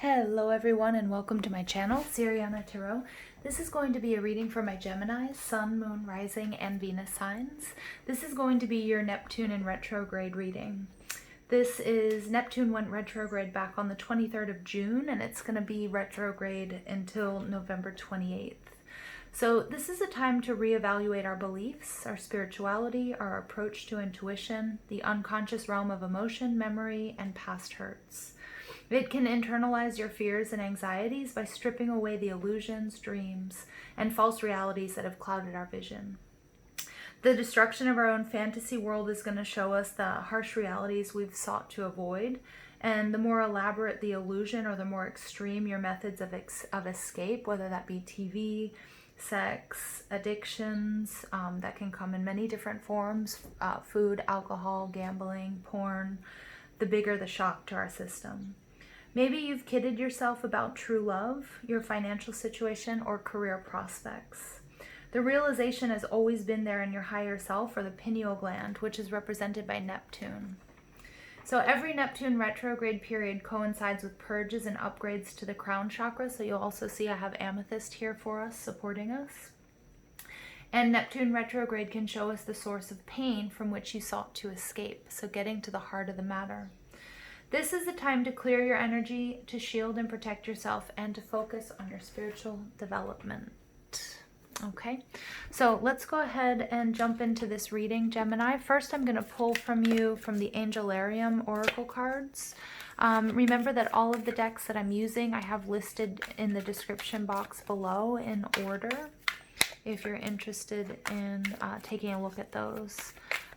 Hello everyone and welcome to my channel, Siriana Tarot. This is going to be a reading for my Gemini, Sun, Moon, Rising, and Venus signs. This is going to be your Neptune in retrograde reading. Neptune went retrograde back on the 23rd of June and it's going to be retrograde until November 28th. So this is a time to reevaluate our beliefs, our spirituality, our approach to intuition, the unconscious realm of emotion, memory, and past hurts. It can internalize your fears and anxieties by stripping away the illusions, dreams, and false realities that have clouded our vision. The destruction of our own fantasy world is going to show us the harsh realities we've sought to avoid, and the more elaborate the illusion or the more extreme your methods of escape, whether that be TV, sex, addictions, that can come in many different forms, food, alcohol, gambling, porn, the bigger the shock to our system. Maybe you've kidded yourself about true love, your financial situation, or career prospects. The realization has always been there in your higher self, or the pineal gland, which is represented by Neptune. So every Neptune retrograde period coincides with purges and upgrades to the crown chakra. So you'll also see I have amethyst here for us, supporting us. And Neptune retrograde can show us the source of pain from which you sought to escape. So getting to the heart of the matter. This is the time to clear your energy, to shield and protect yourself, and to focus on your spiritual development. Okay, so let's go ahead and jump into this reading, Gemini. First, I'm going to pull from you from the Angelarium Oracle cards. Remember that all of the decks that I'm using, I have listed in the description box below in order, if you're interested in taking a look at those.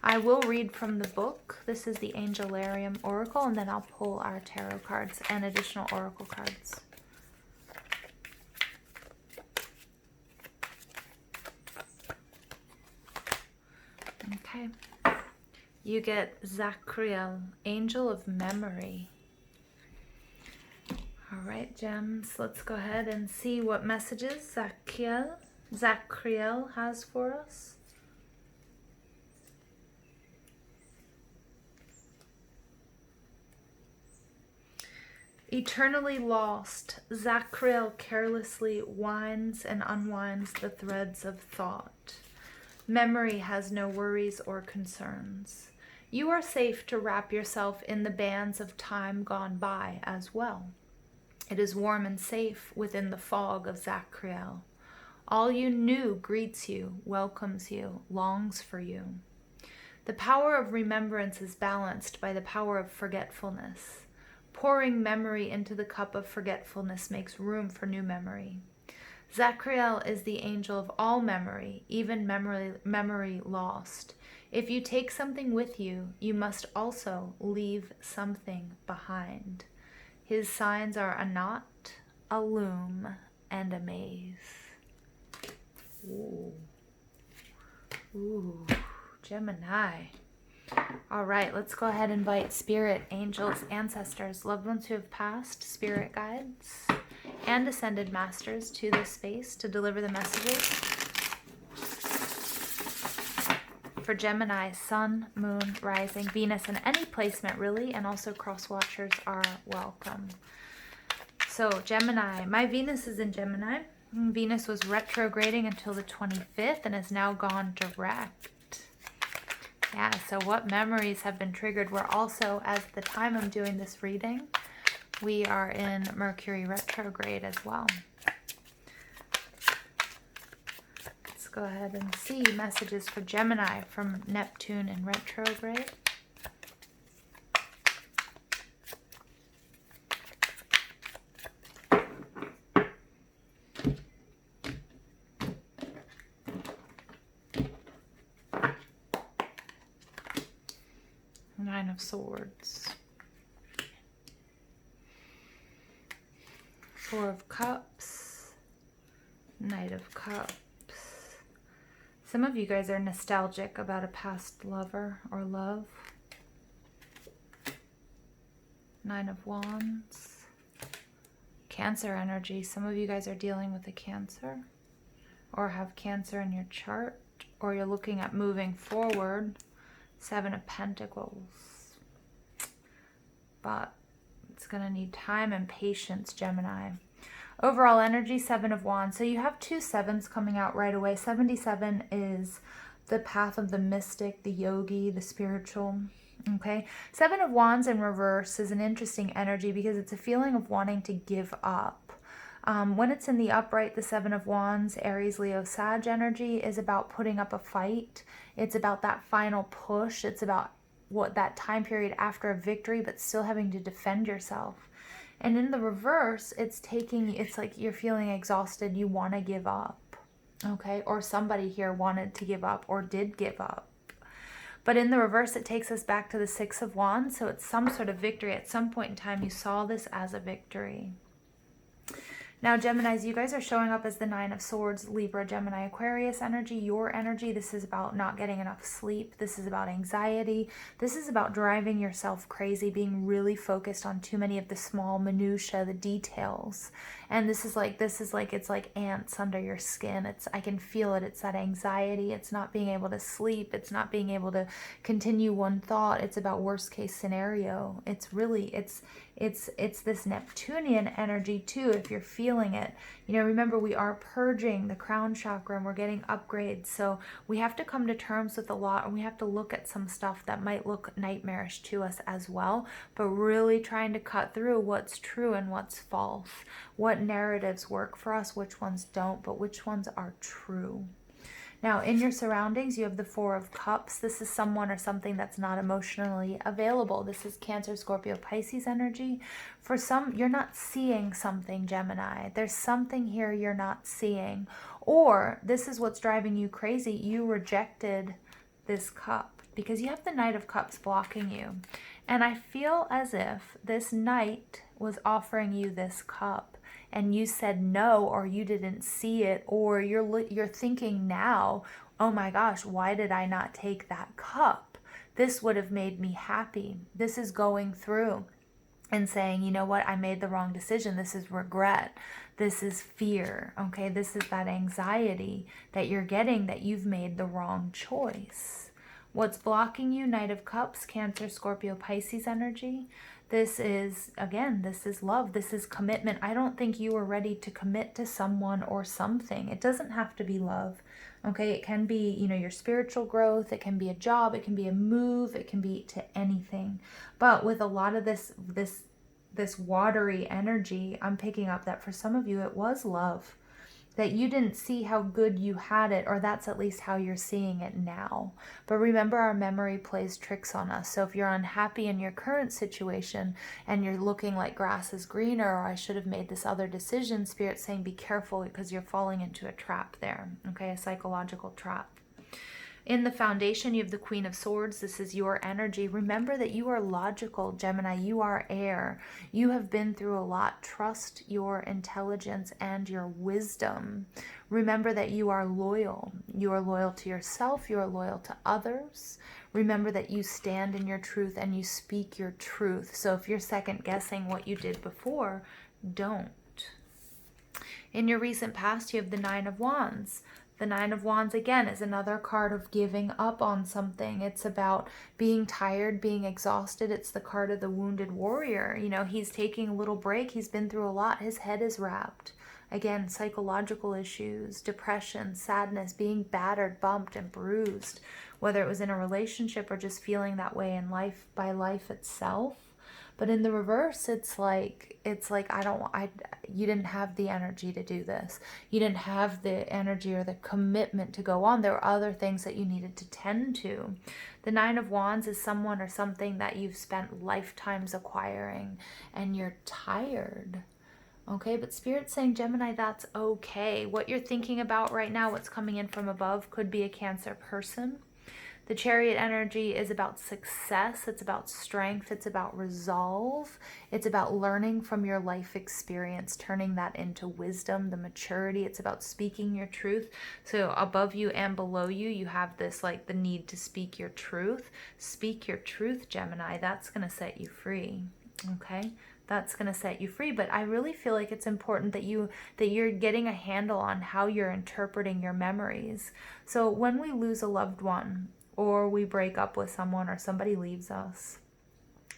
I will read from the book. This is the Angelarium Oracle, and then I'll pull our tarot cards and additional oracle cards. Okay. You get Zacriel, Angel of Memory. All right, gems, let's go ahead and see what messages Zacriel has for us. Eternally lost, Zacriel carelessly winds and unwinds the threads of thought. Memory has no worries or concerns. You are safe to wrap yourself in the bands of time gone by as well. It is warm and safe within the fog of Zacriel. All you knew greets you, welcomes you, longs for you. The power of remembrance is balanced by the power of forgetfulness. Pouring memory into the cup of forgetfulness makes room for new memory. Zacriel is the angel of all memory, even memory lost. If you take something with you, you must also leave something behind. His signs are a knot, a loom, and a maze. Ooh. Ooh, Gemini. All right, let's go ahead and invite spirit, angels, ancestors, loved ones who have passed, spirit guides, and ascended masters to this space to deliver the messages. For Gemini, Sun, Moon, Rising, Venus, and any placement really, and also cross watchers are welcome. So Gemini, my Venus is in Gemini. Venus was retrograding until the 25th and has now gone direct. Yeah, so what memories have been triggered? We're also, at the time I'm doing this reading, we are in Mercury retrograde as well. Let's go ahead and see messages for Gemini from Neptune in retrograde. Nine of Swords. Four of Cups. Knight of Cups. Some of you guys are nostalgic about a past lover or love. Nine of Wands. Cancer energy. Some of you guys are dealing with a Cancer or have Cancer in your chart, or you're looking at moving forward. Seven of Pentacles. But It's going to need time and patience, Gemini. Overall energy, 7 of Wands. So you have 2 sevens coming out right away. 77 is the path of the mystic, the yogi, the spiritual. Okay. 7 of Wands in reverse is an interesting energy because it's a feeling of wanting to give up. When it's in the upright, the 7 of Wands, Aries, Leo, Sag energy is about putting up a fight. It's about that final push. It's about what that time period after a victory, but still having to defend yourself. And in the reverse, it's like you're feeling exhausted. You want to give up. Okay. Or somebody here wanted to give up or did give up. But in the reverse, it takes us back to the 6 of Wands. So it's some sort of victory. At some point in time, you saw this as a victory. Now, Geminis, you guys are showing up as the 9 of Swords, Libra, Gemini, Aquarius energy, your energy. This is about not getting enough sleep. This is about anxiety. This is about driving yourself crazy, being really focused on too many of the small minutiae, the details. And this is like it's like ants under your skin. I can feel it. It's that anxiety. It's not being able to sleep. It's not being able to continue one thought. It's about worst case scenario. It's this Neptunian energy too, if you're feeling it. You know, remember, we are purging the crown chakra and we're getting upgrades. So we have to come to terms with a lot, and we have to look at some stuff that might look nightmarish to us as well, but really trying to cut through what's true and what's false. What narratives work for us, which ones don't, but which ones are true. Now, in your surroundings, you have the 4 of Cups. This is someone or something that's not emotionally available. This is Cancer, Scorpio, Pisces energy. For some, you're not seeing something, Gemini. There's something here you're not seeing. Or this is what's driving you crazy. You rejected this cup because you have the Knight of Cups blocking you. And I feel as if this Knight was offering you this cup, and you said no, or you didn't see it, or you're thinking now, oh my gosh, why did I not take that cup? This would have made me happy. This is going through and saying, you know what, I made the wrong decision. This is regret. This is fear. Okay, this is that anxiety that you're getting, that you've made the wrong choice. What's blocking you? Knight of Cups, Cancer, Scorpio, Pisces energy. This is, again, this is love. This is commitment. I don't think you are ready to commit to someone or something. It doesn't have to be love. Okay, it can be, you know, your spiritual growth. It can be a job. It can be a move. It can be to anything. But with a lot of this watery energy, I'm picking up that for some of you, it was love. That you didn't see how good you had it, or that's at least how you're seeing it now. But remember, our memory plays tricks on us. So if you're unhappy in your current situation and you're looking like grass is greener, or I should have made this other decision, Spirit's saying be careful because you're falling into a trap there, okay, a psychological trap. In the foundation, you have the Queen of Swords. This is your energy. Remember that you are logical, Gemini. You are air. You have been through a lot. Trust your intelligence and your wisdom. Remember that you are loyal. You are loyal to yourself. You are loyal to others. Remember that you stand in your truth and you speak your truth. So if you're second guessing what you did before, don't. In your recent past, you have the 9 of Wands. The 9 of Wands, again, is another card of giving up on something. It's about being tired, being exhausted. It's the card of the wounded warrior. You know, he's taking a little break. He's been through a lot. His head is wrapped. Again, psychological issues, depression, sadness, being battered, bumped, and bruised, whether it was in a relationship or just feeling that way in life, by life itself. But in the reverse, it's like you didn't have the energy to do this. You didn't have the energy or the commitment to go on. There were other things that you needed to tend to. The 9 of Wands is someone or something that you've spent lifetimes acquiring, and you're tired. Okay, but Spirit's saying, Gemini, that's okay. What you're thinking about right now, what's coming in from above, could be a Cancer person. The Chariot energy is about success. It's about strength. It's about resolve. It's about learning from your life experience, turning that into wisdom, the maturity. It's about speaking your truth. So above you and below you, you have this, like, the need to speak your truth. Speak your truth, Gemini. That's going to set you free. Okay? That's going to set you free. But I really feel like it's important that you're getting a handle on how you're interpreting your memories. So when we lose a loved one, or we break up with someone, or somebody leaves us,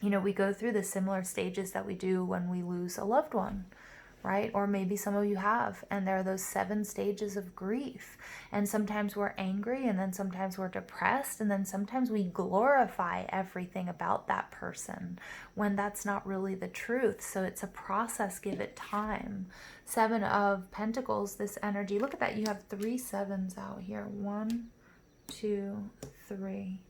you know, we go through the similar stages that we do when we lose a loved one, right? Or maybe some of you have, and there are those 7 stages of grief. And sometimes we're angry, and then sometimes we're depressed, and then sometimes we glorify everything about that person when that's not really the truth. So it's a process, give it time. 7 of Pentacles, this energy, look at that, you have 3 sevens out here. 1, 2, 3.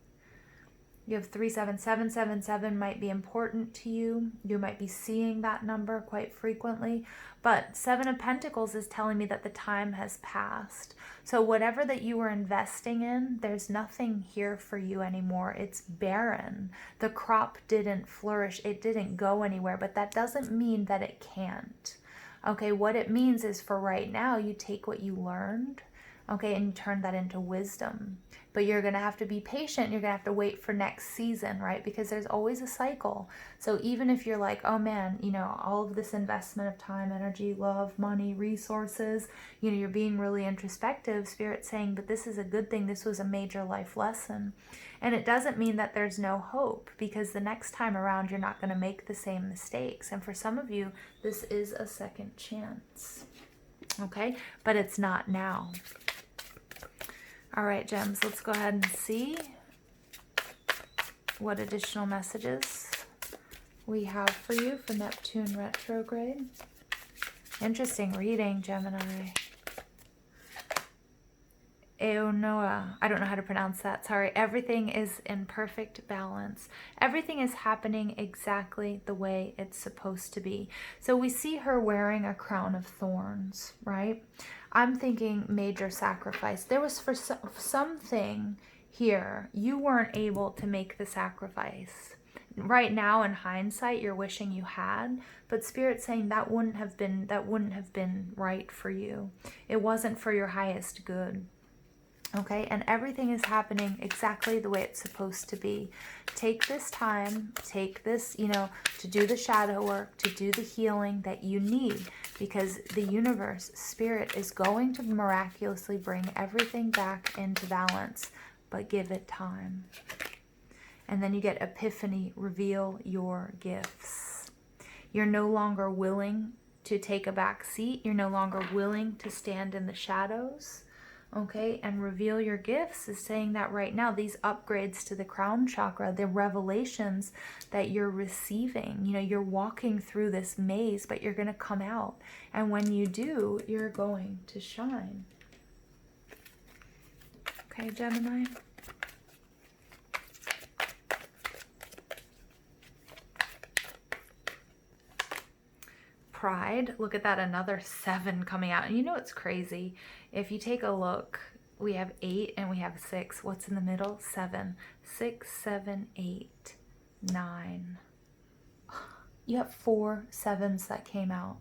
You have 3 7. 777 might be important to you. You might be seeing that number quite frequently. But 7 of Pentacles is telling me that the time has passed. So whatever that you were investing in, there's nothing here for you anymore. It's barren. The crop didn't flourish. It didn't go anywhere. But that doesn't mean that it can't. Okay, what it means is for right now, you take what you learned, okay, and you turn that into wisdom. But you're going to have to be patient. You're going to have to wait for next season, right? Because there's always a cycle. So even if you're like, oh man, you know, all of this investment of time, energy, love, money, resources, you know, you're being really introspective, Spirit's saying, but this is a good thing. This was a major life lesson. And it doesn't mean that there's no hope, because the next time around, you're not going to make the same mistakes. And for some of you, this is a second chance. Okay? But it's not now. All right, gems, let's go ahead and see what additional messages we have for you for Neptune retrograde. Interesting reading, Gemini. Eonoa, I don't know how to pronounce that, sorry. Everything is in perfect balance. Everything is happening exactly the way it's supposed to be. So we see her wearing a crown of thorns, right? I'm thinking major sacrifice. There was for something here, you weren't able to make the sacrifice. Right now, in hindsight, you're wishing you had, but Spirit's saying that wouldn't have been right for you. It wasn't for your highest good. Okay, and everything is happening exactly the way it's supposed to be. Take this time, take this, you know, to do the shadow work, to do the healing that you need, because the universe, Spirit, is going to miraculously bring everything back into balance, but give it time. And then you get Epiphany, reveal your gifts. You're no longer willing to take a back seat. You're no longer willing to stand in the shadows. Okay, and reveal your gifts is saying that right now, these upgrades to the crown chakra, the revelations that you're receiving, you know, you're walking through this maze, but you're going to come out. And when you do, you're going to shine. Okay, Gemini. Pride, look at that, another 7 coming out. And you know what's crazy? If you take a look, we have 8 and we have 6. What's in the middle? 7. 6, 7, 8, 9. You have 4 7s that came out.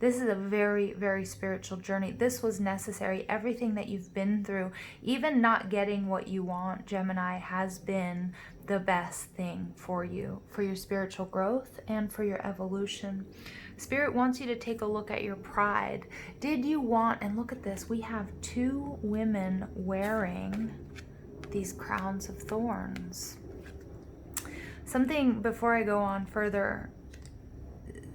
This is a very, very spiritual journey. This was necessary. Everything that you've been through, even not getting what you want, Gemini, has been the best thing for you, for your spiritual growth and for your evolution. Spirit wants you to take a look at your pride. Did you want, and look at this, we have 2 women wearing these crowns of thorns. Something, before I go on further,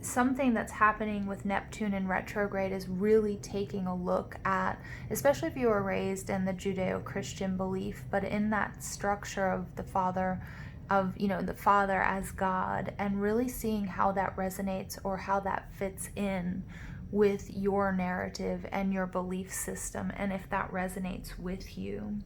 something that's happening with Neptune in retrograde is really taking a look at, especially if you were raised in the Judeo-Christian belief, but in that structure of the Father, of, you know, the Father as God, and really seeing how that resonates or how that fits in with your narrative and your belief system, and if that resonates with you.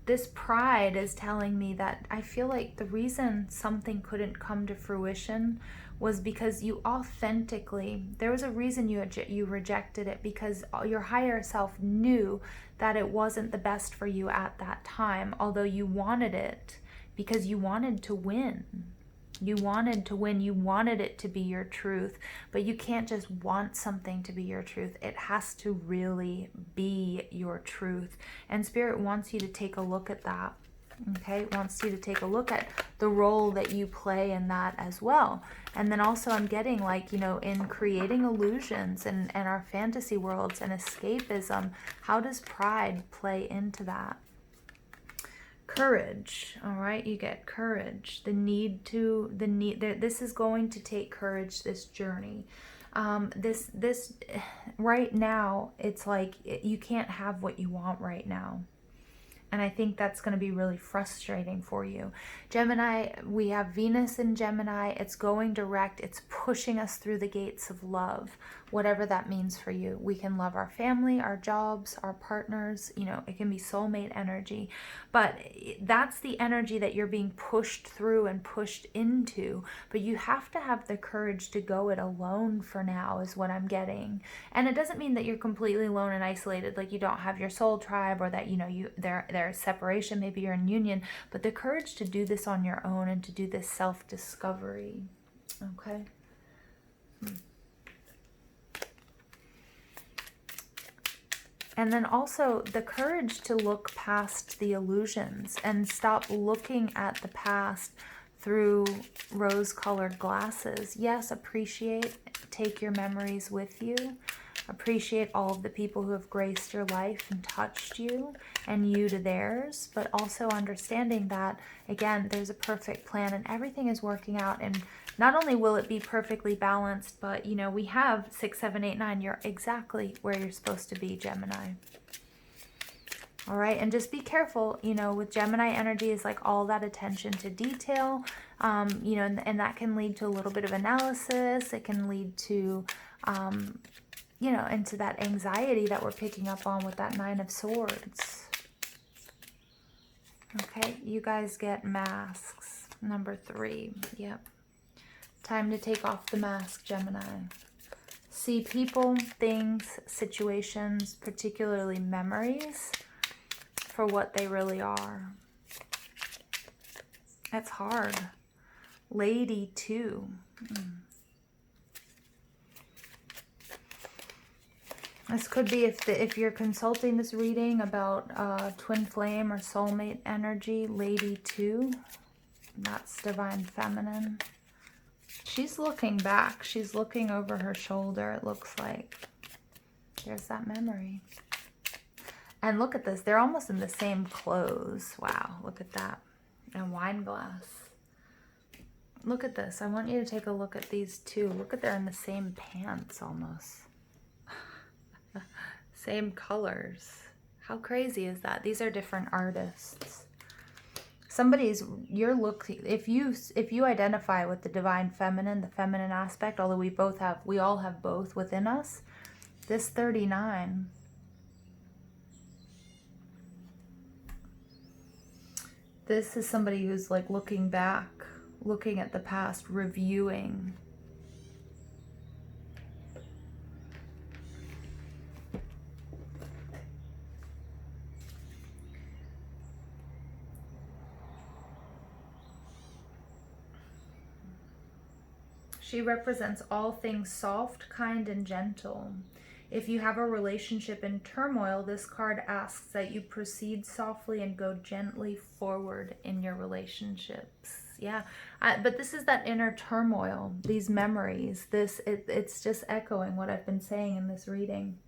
This pride is telling me that I feel like the reason something couldn't come to fruition was because you authentically, there was a reason you rejected it, because your higher self knew that it wasn't the best for you at that time, although you wanted it because you wanted to win. You wanted to win. You wanted it to be your truth, but you can't just want something to be your truth. It has to really be your truth. And Spirit wants you to take a look at that. Okay, wants you to take a look at the role that you play in that as well. And then also I'm getting, like, you know, in creating illusions and our fantasy worlds and escapism, how does pride play into that? courage. All right, you get courage. This is going to take courage, this journey. This right now, it's like you can't have what you want right now. And I think that's going to be really frustrating for you. Gemini, we have Venus in Gemini. It's going direct. It's pushing us through the gates of love, whatever that means for you. We can love our family, our jobs, our partners. You know, it can be soulmate energy. But that's the energy that you're being pushed through and pushed into. But you have to have the courage to go it alone for now, is what I'm getting. And it doesn't mean that you're completely alone and isolated, like you don't have your soul tribe, or that, you know, there's separation, maybe you're in union, but the courage to do this on your own and to do this self-discovery. Okay. And then also the courage to look past the illusions and stop looking at the past through rose-colored glasses. Yes, appreciate, take your memories with you. Appreciate all of the people who have graced your life and touched you, and you to theirs, but also understanding that, again, there's a perfect plan and everything is working out. And not only will it be perfectly balanced, but, you know, we have 6, 7, 8, 9. You're exactly where you're supposed to be, Gemini. All right, and just be careful, you know, with Gemini energy is like all that attention to detail, you know, and that can lead to a little bit of analysis. It can lead to, you know, into that anxiety that we're picking up on with that 9 of Swords. Okay, you guys get masks. Number 3. Yep. Time to take off the mask, Gemini. See people, things, situations, particularly memories, for what they really are. That's hard. Lady 2. This could be if you're consulting this reading about twin flame or soulmate energy, Lady 2. That's divine feminine. She's looking back. She's looking over her shoulder, it looks like. There's that memory. And look at this. They're almost in the same clothes. Wow, look at that. And a wine glass. Look at this. I want you to take a look at these two. Look at, they're in the same pants almost. Same colors. How crazy is that? These are different artists. You're looking, if you identify with the divine feminine, the feminine aspect, although we all have both within us, this 39, this is somebody who's like looking back, looking at the past, reviewing. She represents all things soft, kind, and gentle. If you have a relationship in turmoil, this card asks that you proceed softly and go gently forward in your relationships. Yeah, but this is that inner turmoil, these memories. It's just echoing what I've been saying in this reading.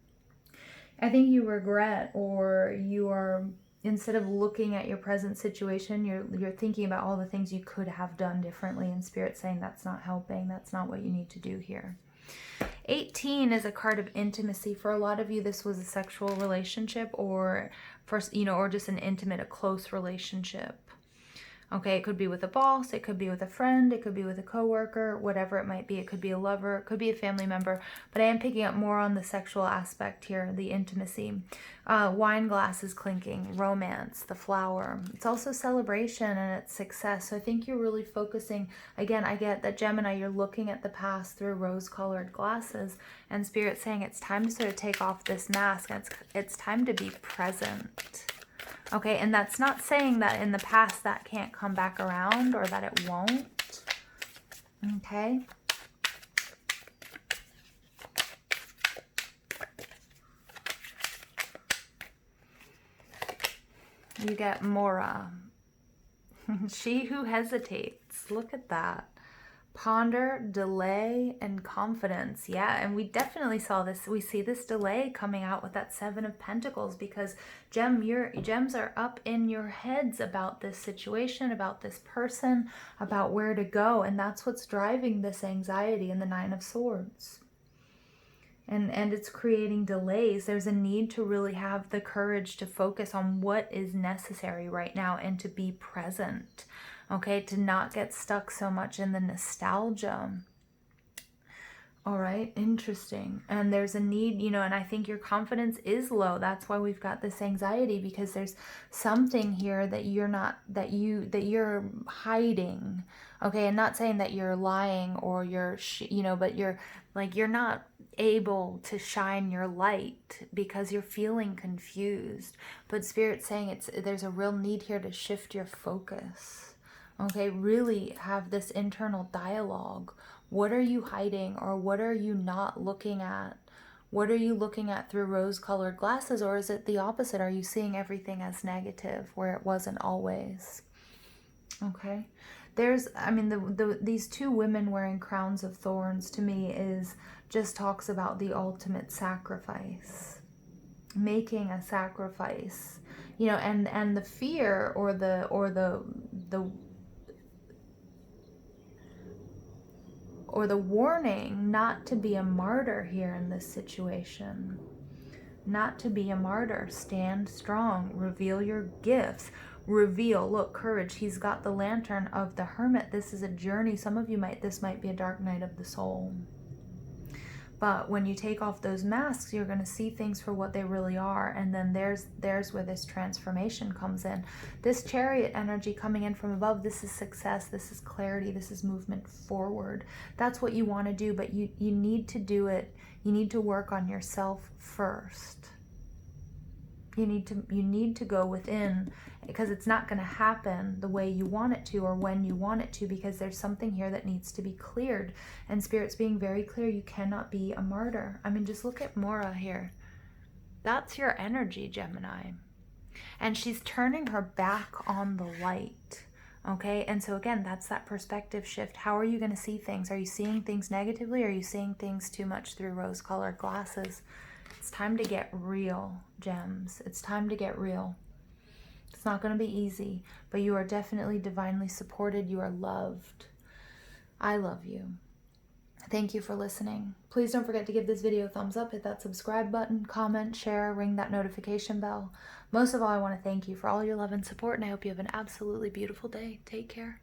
I think you regret, or you are, instead of looking at your present situation, you're thinking about all the things you could have done differently, and Spirit saying that's not helping. That's not what you need to do here. 18 is a card of intimacy. For a lot of you, this was a sexual relationship, or or just an intimate, a close relationship. Okay, it could be with a boss, it could be with a friend, it could be with a coworker, whatever it might be. It could be a lover, it could be a family member, but I am picking up more on the sexual aspect here, the intimacy. Wine glasses clinking, romance, the flower. It's also celebration and it's success. So I think you're really focusing, again, I get that Gemini, you're looking at the past through rose-colored glasses, and Spirit saying it's time to sort of take off this mask, and it's time to be present. Okay, and that's not saying that in the past that can't come back around or that it won't. Okay. You get Mora. She who hesitates. Look at that. Ponder, delay, and confidence. Yeah, and we definitely saw this. We see this delay coming out with that Seven of Pentacles, because your gems are up in your heads about this situation, about this person, about where to go. And that's what's driving this anxiety in the Nine of Swords. And it's creating delays. There's a need to really have the courage to focus on what is necessary right now and to be present. Okay, to not get stuck so much in the nostalgia. All right, interesting. And there's a need, you know, and I think your confidence is low. That's why we've got this anxiety, because there's something here that you're not, that you're hiding. Okay, and not saying that you're lying or you're, you know, but you're not able to shine your light because you're feeling confused. But Spirit's saying there's a real need here to shift your focus. Okay, really have this internal dialogue. What are you hiding, or what are you not looking at? What are you looking at through rose-colored glasses, or is it the opposite? Are you seeing everything as negative where it wasn't always? Okay, I mean, these two women wearing crowns of thorns to me just talks about the ultimate sacrifice, making a sacrifice, you know, and the fear or the warning not to be a martyr here in this situation. Not to be a martyr. Stand strong. Reveal your gifts. Reveal. Look, courage. He's got the lantern of the Hermit. This is a journey. Some of you this might be a dark night of the soul. But when you take off those masks, you're going to see things for what they really are. And then there's where this transformation comes in. This Chariot energy coming in from above, this is success, this is clarity, this is movement forward. That's what you want to do, but you need to do it. You need to work on yourself first. You need to go within, because it's not going to happen the way you want it to or when you want it to, because there's something here that needs to be cleared. And Spirit's being very clear. You cannot be a martyr. I mean, just look at Mora here. That's your energy, Gemini. And she's turning her back on the light. Okay, and so again, that's that perspective shift. How are you going to see things? Are you seeing things negatively? Or are you seeing things too much through rose-colored glasses? It's time to get real, gems. It's time to get real. It's not going to be easy, but you are definitely divinely supported. You are loved. I love you. Thank you for listening. Please don't forget to give this video a thumbs up, hit that subscribe button, comment, share, ring that notification bell. Most of all, I want to thank you for all your love and support, and I hope you have an absolutely beautiful day. Take care.